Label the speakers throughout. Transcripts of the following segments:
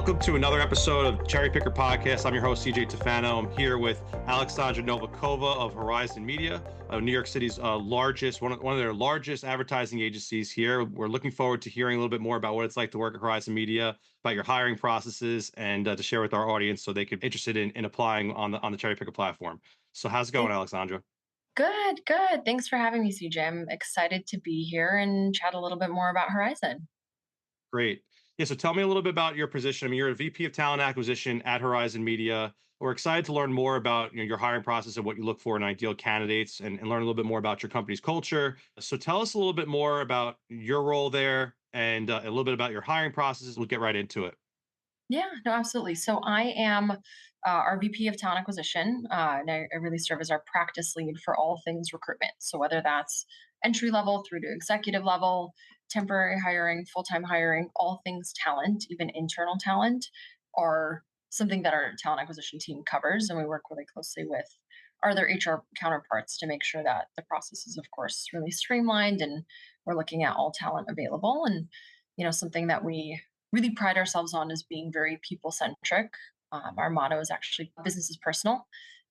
Speaker 1: Welcome to another episode of Cherrypicker Podcast. I'm your host, CJ Tefano. I'm here with Aleksandra Novikova of Horizon Media, New York City's largest, one of their largest advertising agencies here. We're looking forward to hearing a little bit more about what it's like to work at Horizon Media, about your hiring processes, and to share with our audience so they could be interested in applying on the Cherrypicker platform. So how's it going, Aleksandra?
Speaker 2: Good, good. Thanks for having me, CJ. I'm excited to be here and chat a little bit more about Horizon.
Speaker 1: Great. Yeah, so tell me a little bit about your position. I mean, you're a VP of Talent Acquisition at Horizon Media. We're excited to learn more about your hiring process and what you look for in ideal candidates and learn a little bit more about your company's culture. So tell us a little bit more about your role there and a little bit about your hiring processes. We'll get right into it.
Speaker 2: Yeah, no, absolutely. So I am our VP of Talent Acquisition, and I really serve as our practice lead for all things recruitment. So whether that's entry level through to executive level, temporary hiring, full-time hiring, all things talent, even internal talent, are something that our talent acquisition team covers. And we work really closely with our other HR counterparts to make sure that the process is, of course, really streamlined and we're looking at all talent available. And, something that we really pride ourselves on is being very people centric. Our motto is actually business is personal.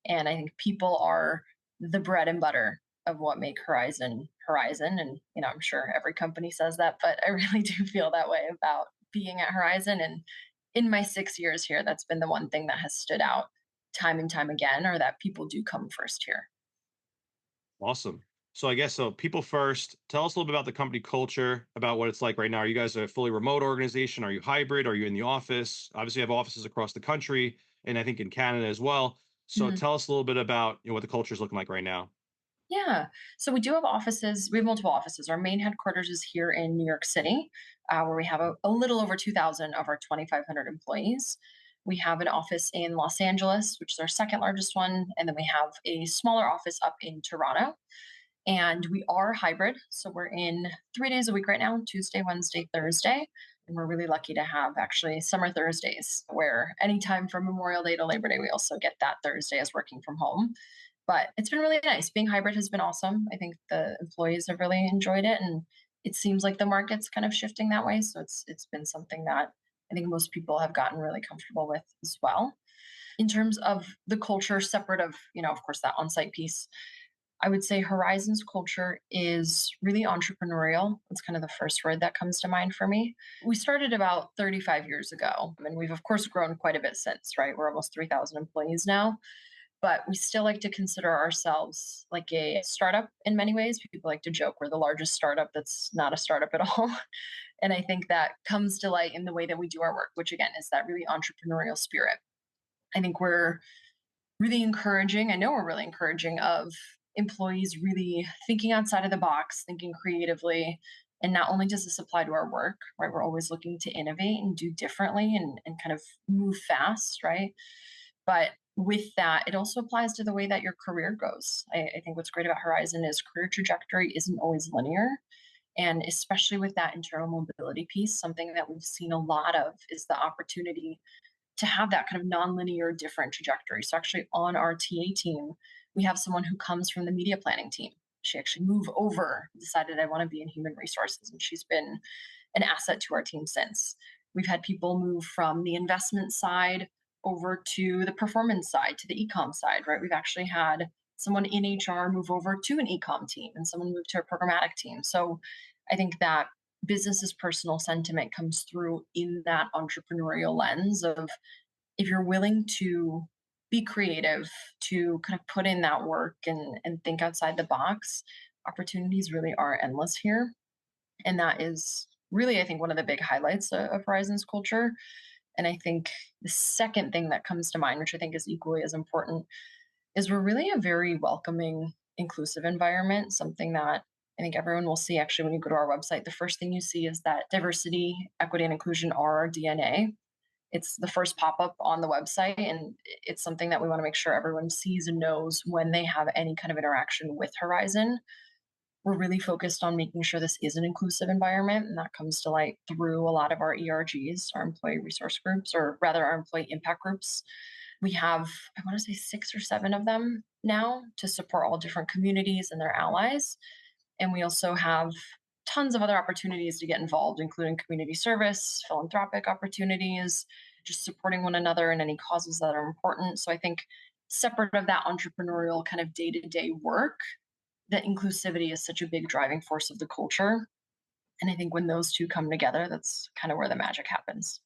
Speaker 2: And I think people are the bread and butter of what make Horizon Horizon. And, I'm sure every company says that, but I really do feel that way about being at Horizon. And in my 6 years here, that's been the one thing that has stood out time and time again, or that people do come first here.
Speaker 1: Awesome. So I guess so people first, tell us a little bit about the company culture, about what it's like right now. Are you guys a fully remote organization? Are you hybrid? Are you in the office? Obviously, you have offices across the country and I think in Canada as well. So
Speaker 2: Mhm.
Speaker 1: tell us a little bit about what the culture is looking like right now.
Speaker 2: Yeah. So we do have offices. We have multiple offices. Our main headquarters is here in New York City, where we have a little over 2,000 of our 2,500 employees. We have an office in Los Angeles, which is our second largest one. And then we have a smaller office up in Toronto. And we are hybrid. So we're in 3 days a week right now: Tuesday, Wednesday, Thursday. And we're really lucky to have actually summer Thursdays where anytime from Memorial Day to Labor Day, we also get that Thursday as working from home. But it's been really nice. Being hybrid has been awesome. I think the employees have really enjoyed it. And it seems like the market's kind of shifting that way. So it's been something that I think most people have gotten really comfortable with as well. In terms of the culture, separate of, of course, that on-site piece, I would say Horizon's culture is really entrepreneurial. It's kind of the first word that comes to mind for me. We started about 35 years ago, and we've, of course, grown quite a bit since, right? We're almost 3,000 employees now, but we still like to consider ourselves like a startup in many ways. People like to joke we're the largest startup that's not a startup at all. And I think that comes to light in the way that we do our work, which again is that really entrepreneurial spirit. I think we're really encouraging. I know we're really encouraging of employees really thinking outside of the box, thinking creatively. And not only does this apply to our work, right? We're always looking to innovate and do differently and kind of move fast, right? But with that, it also applies to the way that your career goes. I think what's great about Horizon is career trajectory isn't always linear. And especially with that internal mobility piece, something that we've seen a lot of is the opportunity to have that kind of nonlinear different trajectory. So actually on our TA team, we have someone who comes from the media planning team. She actually moved over, decided I want to be in human resources, and she's been an asset to our team since. We've had people move from the investment side over to the performance side, to the ecom side, right? We've actually had someone in HR move over to an ecom team and someone move to a programmatic team. So I think that business's personal sentiment comes through in that entrepreneurial lens of if you're willing to be creative, to kind of put in that work and think outside the box, opportunities really are endless here. And that is really, I think, one of the big highlights of Horizon's culture. And I think the second thing that comes to mind, which I think is equally as important, is we're really a very welcoming, inclusive environment, something that I think everyone will see actually when you go to our website. The first thing you see is that diversity, equity, and inclusion are our DNA. It's the first pop up on the website, and it's something that we want to make sure everyone sees and knows when they have any kind of interaction with Horizon. We're really focused on making sure this is an inclusive environment, and that comes to light through a lot of our ERGs, our employee resource groups, or rather our employee impact groups. We have, I want to say, 6 or 7 of them now to support all different communities and their allies. And we also have tons of other opportunities to get involved, including community service, philanthropic opportunities, just supporting one another in any causes that are important. So I think separate of that entrepreneurial kind of day-to-day work, that inclusivity is such a big driving force of the culture. And I think when those two come together, that's kind of where the magic happens.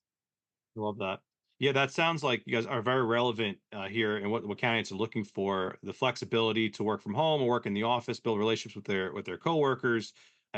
Speaker 1: I love that. Yeah, that sounds like you guys are very relevant here, and what candidates are looking for: the flexibility to work from home or work in the office, build relationships with their coworkers.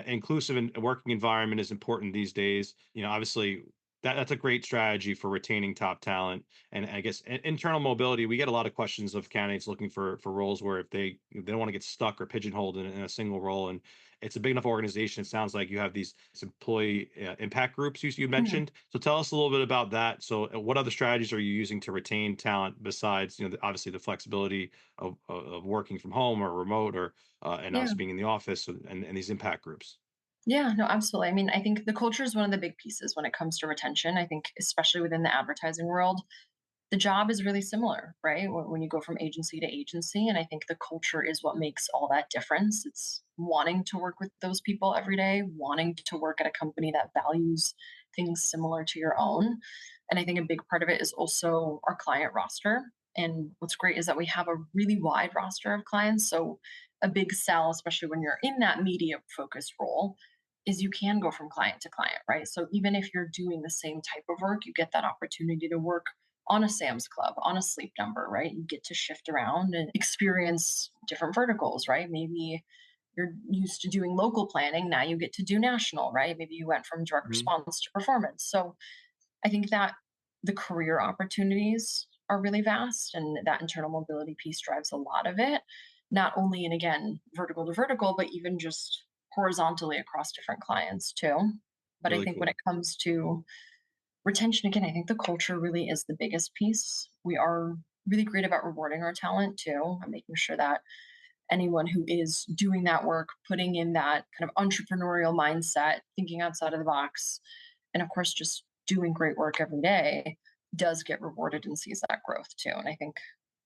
Speaker 1: Inclusive and working environment is important these days. Obviously, that's a great strategy for retaining top talent. And I guess internal mobility. We get a lot of questions of candidates looking for roles where if they don't want to get stuck or pigeonholed in a single role, and it's a big enough organization. It sounds like you have these employee impact groups you
Speaker 2: Mhm.
Speaker 1: mentioned. So tell us a little bit about that. So what other strategies are you using to retain talent besides, obviously the flexibility of working from home or remote or and
Speaker 2: Yeah.
Speaker 1: obviously being in the office and these impact groups?
Speaker 2: Yeah, no, absolutely. I mean, I think the culture is one of the big pieces when it comes to retention. I think, especially within the advertising world, the job is really similar, right? When you go from agency to agency. And I think the culture is what makes all that difference. It's wanting to work with those people every day, wanting to work at a company that values things similar to your own. And I think a big part of it is also our client roster. And what's great is that we have a really wide roster of clients. So a big sell, especially when you're in that media focused role, is you can go from client to client, right? So even if you're doing the same type of work, you get that opportunity to work on a Sam's Club, on a Sleep Number, right? You get to shift around and experience different verticals, right? Maybe you're used to doing local planning, now you get to do national, right? Maybe you went from direct
Speaker 1: Mhm.
Speaker 2: response to performance. So I think that the career opportunities are really vast, and that internal mobility piece drives a lot of it, not only in, again, vertical to vertical, but even just horizontally across different clients too. But I
Speaker 1: Really
Speaker 2: think when
Speaker 1: cool.
Speaker 2: it comes to retention, again, I think the culture really is the biggest piece. We are really great about rewarding our talent too, and making sure that anyone who is doing that work, putting in that kind of entrepreneurial mindset, thinking outside of the box, and of course, just doing great work every day, does get rewarded and sees that growth too. And I think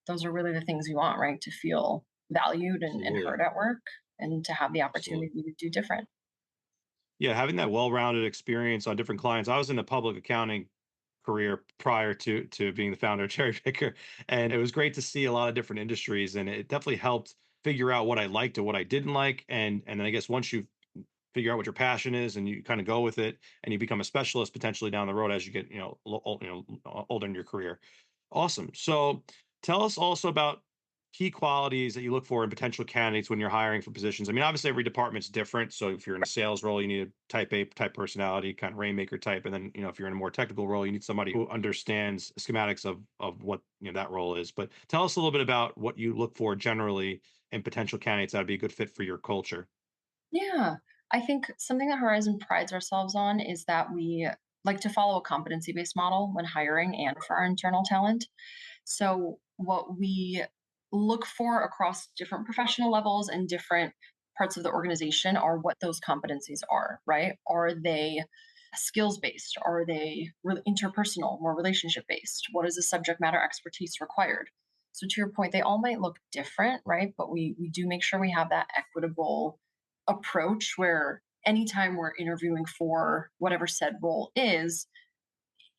Speaker 2: those are really the things you want, right? To feel valued and
Speaker 1: Absolutely.
Speaker 2: heard at work, and to have the
Speaker 1: Absolutely.
Speaker 2: opportunity to do different.
Speaker 1: Yeah, having that well-rounded experience on different clients. I was in a public accounting career prior to being the founder of Cherrypicker, and it was great to see a lot of different industries, and it definitely helped figure out what I liked and what I didn't like, and then I guess once you figure out what your passion is and you kind of go with it, and you become a specialist potentially down the road as you get older in your career. Awesome. So tell us also about key qualities that you look for in potential candidates when you're hiring for positions. I mean, obviously every department's different. So if you're in a sales role, you need a type A type personality, kind of rainmaker type. And then, if you're in a more technical role, you need somebody who understands schematics of what that role is. But tell us a little bit about what you look for generally in potential candidates that would be a good fit for your culture.
Speaker 2: Yeah. I think something that Horizon prides ourselves on is that we like to follow a competency based model when hiring and for our internal talent. So, what we look for across different professional levels and different parts of the organization are what those competencies are, right? Are they skills based? Are they interpersonal, more relationship based? What is the subject matter expertise required? So, to your point, they all might look different, right? But we do make sure we have that equitable approach where anytime we're interviewing for whatever said role is,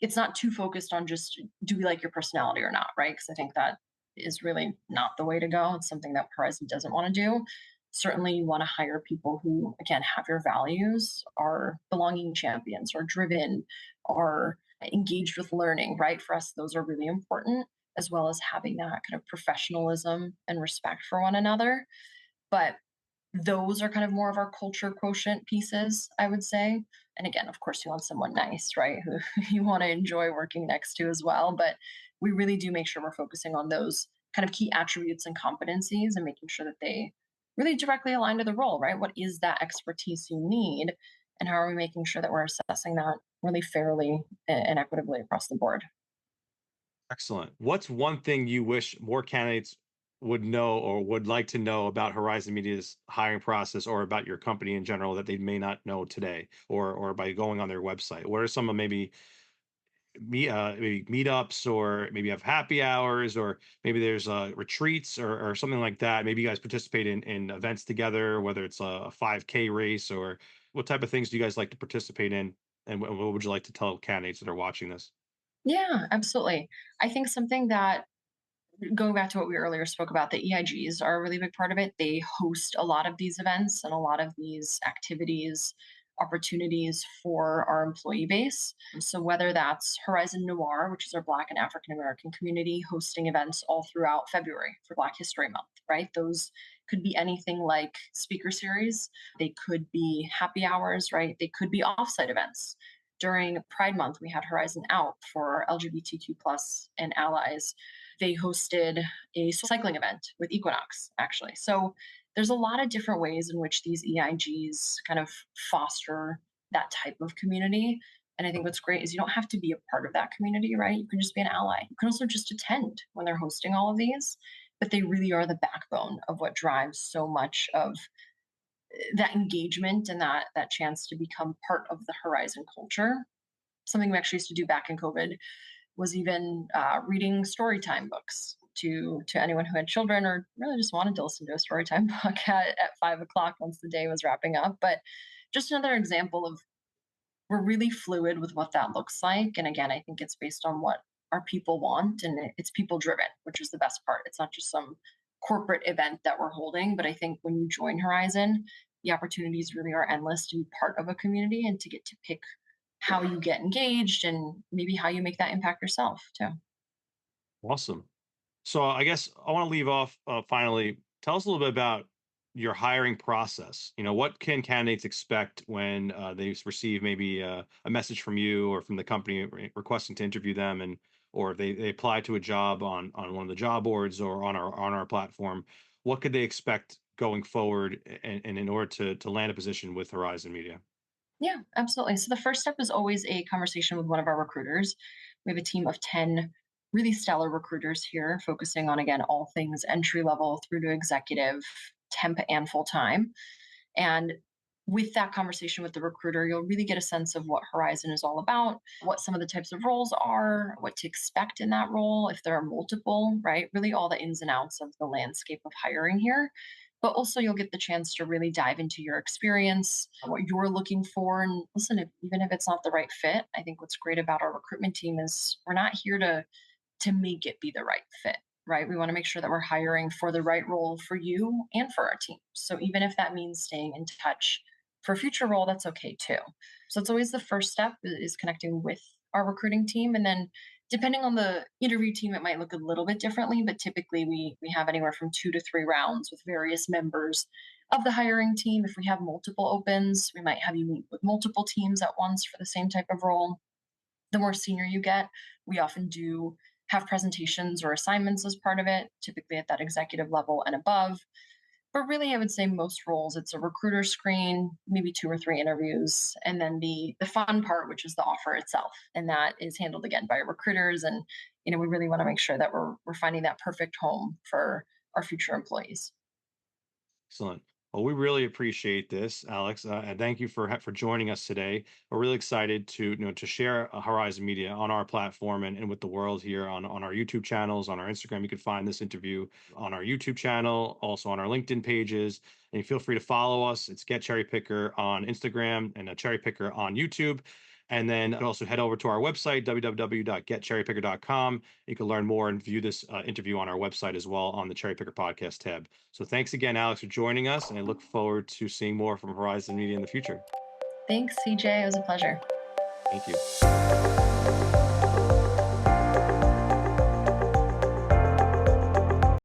Speaker 2: it's not too focused on just do we like your personality or not, right? Because I think that is really not the way to go. It's something that Horizon doesn't want to do. Certainly, you want to hire people who, again, have your values, are belonging champions, are driven, are engaged with learning, right? For us, those are really important, as well as having that kind of professionalism and respect for one another. But those are kind of more of our culture quotient pieces, I would say. And again, of course, you want someone nice, right? Who you want to enjoy working next to as well. But we really do make sure we're focusing on those kind of key attributes and competencies and making sure that they really directly align to the role, right? What is that expertise you need? And how are we making sure that we're assessing that really fairly and equitably across the board?
Speaker 1: Excellent. What's one thing you wish more candidates would know or would like to know about Horizon Media's hiring process or about your company in general that they may not know today or by going on their website? What are some of maybe meetups or maybe have happy hours or maybe there's retreats or something like that? Maybe you guys participate in events together, whether it's a 5K race or what type of things do you guys like to participate in? And what would you like to tell candidates that are watching this?
Speaker 2: Yeah, absolutely. I think something that going back to what we earlier spoke about, the EIGs are a really big part of it. They host a lot of these events and a lot of these activities, opportunities for our employee base. So, whether that's Horizon Noir, which is our Black and African American community, hosting events all throughout February for Black History Month, right? Those could be anything like speaker series, they could be happy hours, right? They could be offsite events. During Pride Month, we had Horizon Out for LGBTQ plus and allies. They hosted a cycling event with Equinox, actually. So there's a lot of different ways in which these EIGs kind of foster that type of community. And I think what's great is you don't have to be a part of that community, right? You can just be an ally. You can also just attend when they're hosting all of these, but they really are the backbone of what drives so much of that engagement and that chance to become part of the Horizon culture. Something we actually used to do back in COVID was even reading story time books to anyone who had children or really just wanted to listen to a story time book at 5 o'clock once the day was wrapping up. But just another example of we're really fluid with what that looks like. And again, I think it's based on what our people want and it's people driven, which is the best part. It's not just some corporate event that we're holding, but I think when you join Horizon, the opportunities really are endless to be part of a community and to get to pick how you get engaged and maybe how you make that impact yourself too.
Speaker 1: Awesome. So I guess I want to leave off finally. Tell us a little bit about your hiring process. What can candidates expect when they receive maybe a message from you or from the company requesting to interview them, and or they apply to a job on one of the job boards or on our platform. What could they expect going forward, and in order to land a position with Horizon Media?
Speaker 2: Yeah, absolutely. So the first step is always a conversation with one of our recruiters. We have a team of 10 really stellar recruiters here, focusing on, again, all things entry level through to executive, temp, and full time. And with that conversation with the recruiter, you'll really get a sense of what Horizon is all about, what some of the types of roles are, what to expect in that role, if there are multiple, right? Really, all the ins and outs of the landscape of hiring here. But also, you'll get the chance to really dive into your experience, what you're looking for. And listen, even if it's not the right fit, I think what's great about our recruitment team is we're not here to make it be the right fit, right? We want to make sure that we're hiring for the right role for you and for our team. So even if that means staying in touch for a future role, that's okay too. So it's always the first step is connecting with our recruiting team. And then depending on the interview team, it might look a little bit differently, but typically we have anywhere from 2 to 3 rounds with various members of the hiring team. If we have multiple opens, we might have you meet with multiple teams at once for the same type of role. The more senior you get, we often do have presentations or assignments as part of it, typically at that executive level and above. But really, I would say most roles, it's a recruiter screen, maybe 2 or 3 interviews, and then the fun part, which is the offer itself, and that is handled again by recruiters. And we really want to make sure that we're finding that perfect home for our future employees.
Speaker 1: Excellent. Well, we really appreciate this, Alex, and thank you for joining us today. We're really excited to share Horizon Media on our platform and with the world here on our YouTube channels, on our Instagram. You can find this interview on our YouTube channel, also on our LinkedIn pages, and feel free to follow us. It's Get Cherry Picker on Instagram and a Cherry Picker on YouTube. And then you can also head over to our website, www.getcherrypicker.com. You can learn more and view this interview on our website as well on the Cherrypicker Podcast tab. So thanks again, Alex, for joining us. And I look forward to seeing more from Horizon Media in the future.
Speaker 2: Thanks, CJ. It was a pleasure.
Speaker 1: Thank you.